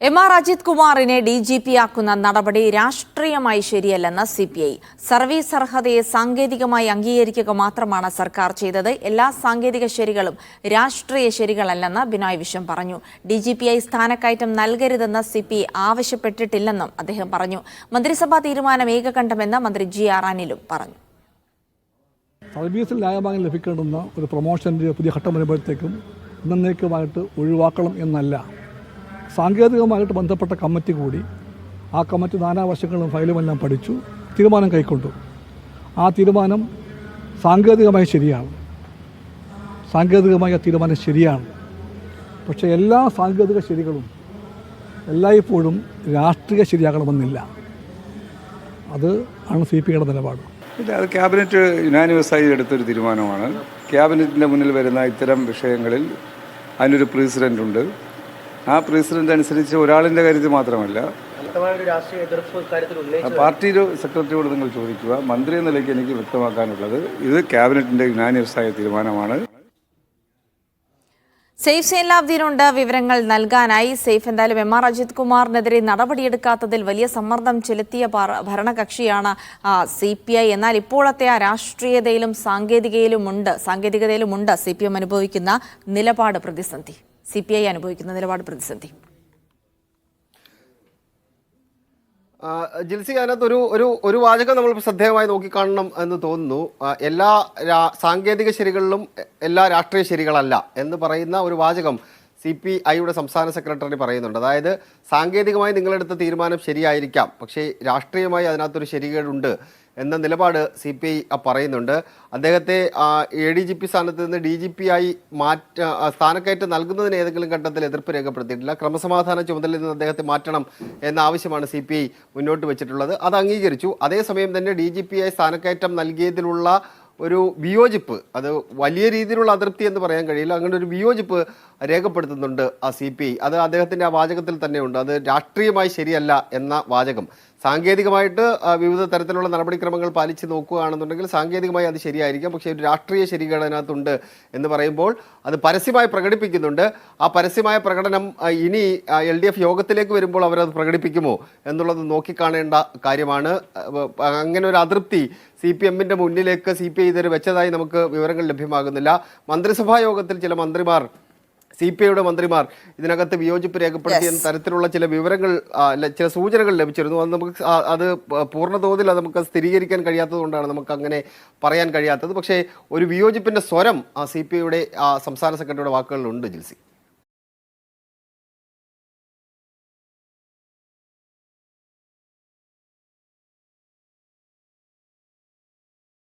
എം.ആർ. അജിത് കുമാറിനെ DGP-ആക്കുന്ന നടപടി രാഷ്ട്രീയമായി ശരിയല്ലെന്ന് CPI. സർവീസ് അർഹതയെ സാങ്കേതികമായി അംഗീകരിക്കുക മാത്രമാണ് സർക്കാർ ചെയ്തത്. എല്ലാ സാങ്കേതിക ശരികളും രാഷ്ട്രീയ ശരികളല്ലെന്ന് ബിനോയ് വിശ്വം പറഞ്ഞു. DGP-ആയി സ്ഥാനക്കയറ്റം നൽകരുതെന്ന് CPI ആവശ്യപ്പെട്ടിട്ടില്ലെന്നും അദ്ദേഹം പറഞ്ഞു. മന്ത്രിസഭാ തീരുമാനം ഏകകണ്ഠമെന്ന് മന്ത്രി G.R. അനിലും പറഞ്ഞു. സർവീസിൽ ന്യായമായി ലഭിക്കേണ്ടുന്ന ഒരു പ്രൊമോഷൻ്റെ പുതിയ ഘട്ടം വരുമ്പോഴത്തേക്കും എന്നേക്കുമായിട്ട് ഒഴിവാക്കണം എന്നല്ല. സാങ്കേതികമായിട്ട് ബന്ധപ്പെട്ട കമ്മിറ്റി കൂടി ആ കമ്മിറ്റി നാനാവശങ്ങളും ഫയലുമെല്ലാം പഠിച്ചു തീരുമാനം കൈക്കൊണ്ടു. ആ തീരുമാനം സാങ്കേതികമായി ശരിയാണ്. സാങ്കേതികമായ തീരുമാനം ശരിയാണ്. പക്ഷേ എല്ലാ സാങ്കേതിക ശരികളും എല്ലായ്പ്പോഴും രാഷ്ട്രീയ ശരിയാകണമെന്നില്ല. അത് ആണ് CPIയുടെ നിലപാട്. അത് ക്യാബിനറ്റ് യുനാനിമസായി എടുത്തൊരു തീരുമാനമാണ്. ക്യാബിനറ്റിൻ്റെ മുന്നിൽ വരുന്ന ഇത്തരം വിഷയങ്ങളിൽ അതിനൊരു പ്രസിഡൻ്റ് ഉണ്ട്. ആ പ്രസിഡന്റ് അനുസരിച്ച് ഒരാളിൻ്റെ കാര്യത്തിൽ മാത്രമല്ല, പാർട്ടി സെക്രട്ടറിയോട് നിങ്ങൾ ചോദിക്കുക. മന്ത്രി എന്ന നിലയ്ക്ക് എനിക്ക് വ്യക്തമാക്കാനുള്ളത് ഇത് ക്യാബിനറ്റിൻ്റെ യുനാനിമസായ തീരുമാനമാണ്. സെയ്ഫ് സൈൻലാബ്ദീനുണ്ട് വിവരങ്ങൾ നൽകാനായി. സെയ്ഫ്, എന്തായാലും എം.ആർ. അജിത് കുമാറിനെതിരെ നടപടിയെടുക്കാത്തതിൽ വലിയ സമ്മർദ്ദം ചെലുത്തിയ ഭരണകക്ഷിയാണ് CPI. എന്നാൽ ഇപ്പോഴത്തെ ആ രാഷ്ട്രീയതയിലും സാങ്കേതികതയിലുമുണ്ട് CPM അനുഭവിക്കുന്ന നിലപാട് പ്രതിസന്ധി. CPI അനുഭവിക്കുന്ന നിലപാട് പ്രതിസന്ധി. ജിൽസി, അതിനകത്ത് ഒരു വാചകം നമ്മൾ ശ്രദ്ധേയമായി നോക്കിക്കാണണം എന്ന് തോന്നുന്നു. എല്ലാ സാങ്കേതിക ശരികളിലും എല്ലാ രാഷ്ട്രീയ ശരികളല്ല എന്ന് പറയുന്ന ഒരു വാചകം CPIയുടെ സംസ്ഥാന സെക്രട്ടറി പറയുന്നുണ്ട്. അതായത് സാങ്കേതികമായി നിങ്ങളെടുത്ത തീരുമാനം ശരിയായിരിക്കാം, പക്ഷേ രാഷ്ട്രീയമായി അതിനകത്തൊരു ശരികേടുണ്ട് എന്ന നിലപാട് CPI പറയുന്നുണ്ട്. അദ്ദേഹത്തെ ADGP സ്ഥാനത്ത് നിന്ന് DGP-ആയി സ്ഥാനക്കയറ്റം നൽകുന്നതിന് ഏതെങ്കിലും ഘട്ടത്തിൽ എതിർപ്പ് രേഖപ്പെടുത്തിയിട്ടില്ല. ക്രമസമാധാന ചുമതലയിൽ നിന്ന് അദ്ദേഹത്തെ മാറ്റണം എന്ന ആവശ്യമാണ് CPI മുന്നോട്ട് വെച്ചിട്ടുള്ളത്. അത് അംഗീകരിച്ചു. അതേസമയം തന്നെ DGP-ആയി സ്ഥാനക്കയറ്റം നൽകിയതിലുള്ള ഒരു വിയോജിപ്പ്, അത് വലിയ രീതിയിലുള്ള അതൃപ്തി എന്ന് പറയാൻ കഴിയില്ല, അങ്ങനെ ഒരു വിയോജിപ്പ് രേഖപ്പെടുത്തുന്നുണ്ട് CPI. അത് അദ്ദേഹത്തിൻ്റെ ആ വാചകത്തിൽ തന്നെയുണ്ട്. അത് രാഷ്ട്രീയമായി ശരിയല്ല എന്ന വാചകം. സാങ്കേതികമായിട്ട് വിവിധ തരത്തിലുള്ള നടപടിക്രമങ്ങൾ പാലിച്ച് നോക്കുകയാണെന്നുണ്ടെങ്കിൽ സാങ്കേതികമായി അത് ശരിയായിരിക്കാം, പക്ഷേ ഒരു രാഷ്ട്രീയ ശരികേട് അതിനകത്തുണ്ട് എന്ന് പറയുമ്പോൾ അത് പരസ്യമായി പ്രകടിപ്പിക്കുന്നുണ്ട്. ആ പരസ്യമായ പ്രകടനം ഇനി LDF യോഗത്തിലേക്ക് വരുമ്പോൾ അവരത് പ്രകടിപ്പിക്കുമോ എന്നുള്ളത് നോക്കിക്കാണേണ്ട കാര്യമാണ്. അങ്ങനെ ഒരു അതൃപ്തി CPM-ന്റെ മുന്നിലേക്ക് CPI ഇതുവരെ വെച്ചതായി നമുക്ക് വിവരങ്ങൾ ലഭ്യമാകുന്നില്ല. മന്ത്രിസഭാ യോഗത്തിൽ ചില മന്ത്രിമാർ, CPIയുടെ മന്ത്രിമാർ ഇതിനകത്ത് വിയോജിപ്പ് രേഖപ്പെടുത്തിയ തരത്തിലുള്ള ചില വിവരങ്ങൾ, ചില സൂചനകൾ ലഭിച്ചിരുന്നു. അത് നമുക്ക് അത് പൂർണ്ണതോതിൽ അത് നമുക്ക് സ്ഥിരീകരിക്കാൻ കഴിയാത്തത് കൊണ്ടാണ് നമുക്ക് അങ്ങനെ പറയാൻ കഴിയാത്തത്. പക്ഷേ ഒരു വിയോജിപ്പിൻ്റെ സ്വരം CPIയുടെ സംസ്ഥാന സെക്രട്ടറിയുടെ വാക്കുകളിലുണ്ട് ജിൽസി.